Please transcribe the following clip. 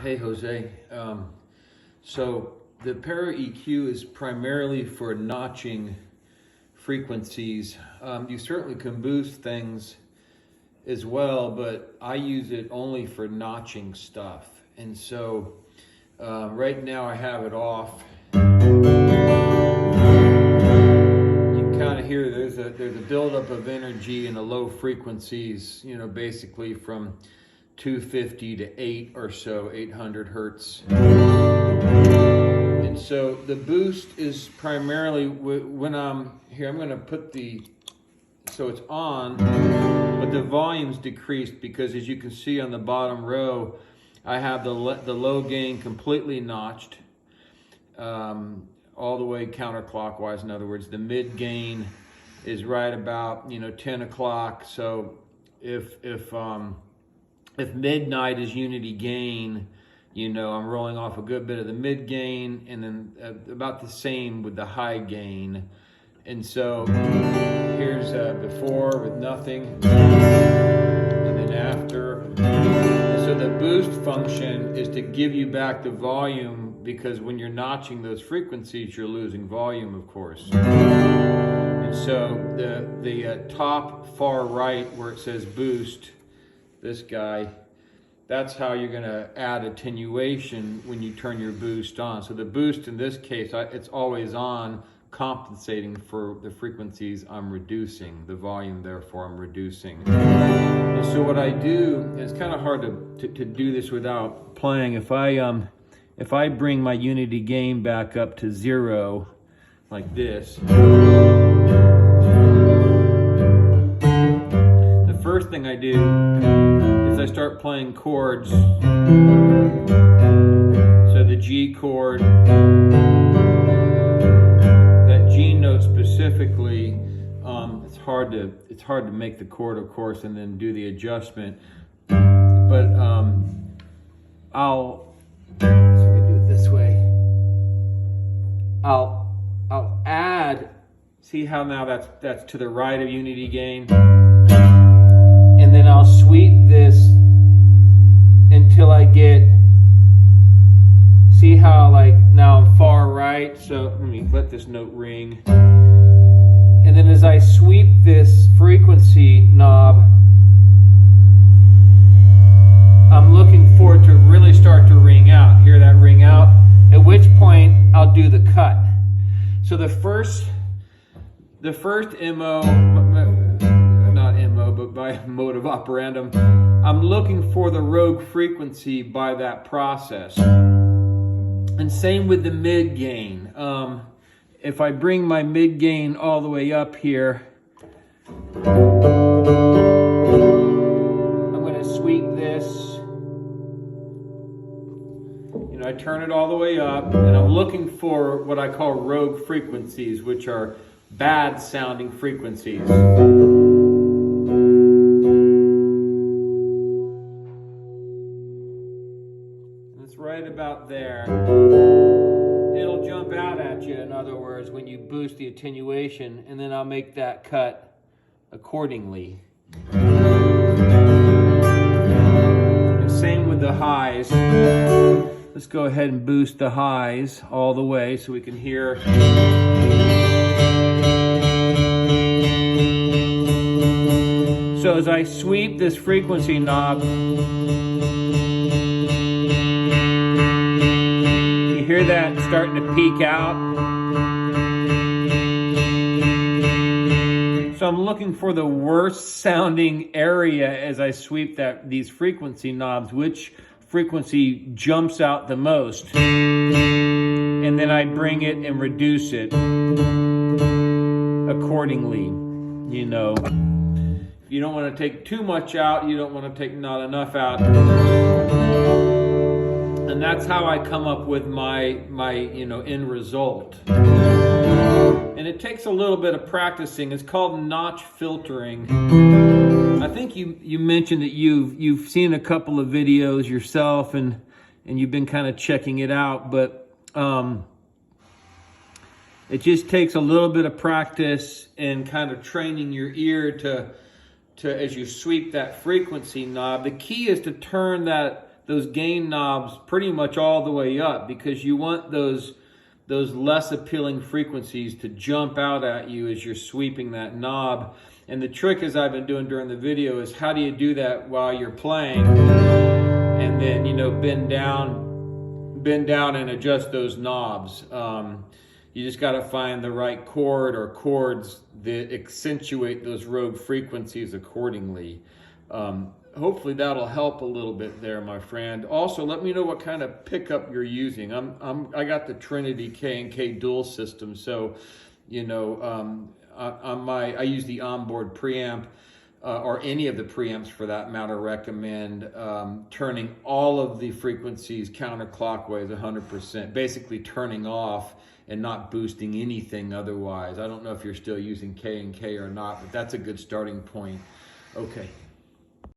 Hey, Jose. So the paraEQ is primarily for notching frequencies. You certainly can boost things as well, but I use it only for notching stuff. And so right now I have it off. You can kind of hear there's a buildup of energy in the low frequencies, basically from 250 to 8 or so, 800 hertz. And so the boost is primarily when I'm here, I'm going to put so it's on, but the volume's decreased because, as you can see on the bottom row, I have the low gain completely notched, all the way counterclockwise. In other words, the mid gain is right about 10 o'clock. So if midnight is unity gain, I'm rolling off a good bit of the mid gain, and then about the same with the high gain. And so here's before with nothing, and then after. And so the boost function is to give you back the volume, because when you're notching those frequencies, you're losing volume, of course. And so the top far right where it says boost, this guy, that's how you're going to add attenuation when you turn your boost on. So the boost in this case, it's always on, compensating for the frequencies I'm reducing, the volume therefore I'm reducing. And so what I do, and it's kind of hard to do this without playing, if I bring my unity gain back up to 0 like this, the first thing I do is I start playing chords. So the G chord, that G note specifically, it's hard to make the chord, of course, and then do the adjustment. But I'll do it this way. I'll add. See how now that's to the right of unity gain. And then I'll sweep this until I get, see how now I'm far right, so let me let this note ring. And then as I sweep this frequency knob, I'm looking for it to really start to ring out. Hear that ring out? At which point I'll do the cut. So the first MO, but by mode of operandum, I'm looking for the rogue frequency by that process. And same with the mid gain. If I bring my mid gain all the way up here, I'm going to sweep this. I turn it all the way up, and I'm looking for what I call rogue frequencies, which are bad sounding frequencies. Right about there. It'll jump out at you, in other words, when you boost the attenuation, and then I'll make that cut accordingly. And same with the highs. Let's go ahead and boost the highs all the way so we can hear. So as I sweep this frequency knob, hear that starting to peak out? So I'm looking for the worst sounding area as I sweep these frequency knobs, which frequency jumps out the most. And then I bring it and reduce it accordingly. You don't want to take too much out, you don't want to take not enough out. And that's how I come up with my end result. And it takes a little bit of practicing. It's called notch filtering. I think you mentioned that you've seen a couple of videos yourself and you've been kind of checking it out, but it just takes a little bit of practice and kind of training your ear to as you sweep that frequency knob. The key is to turn that those gain knobs pretty much all the way up, because you want those less appealing frequencies to jump out at you as you're sweeping that knob. And the trick, as I've been doing during the video, is how do you do that while you're playing, and then, you know, bend down and adjust those knobs. You just got to find the right chord or chords that accentuate those rogue frequencies accordingly. Hopefully that'll help a little bit there, my friend. Also, let me know what kind of pickup you're using. I got the Trinity K&K dual system, so, you know, I use the onboard preamp, or any of the preamps for that matter, recommend turning all of the frequencies counterclockwise 100%, basically turning off and not boosting anything otherwise. I don't know if you're still using K&K or not, but that's a good starting point. Okay.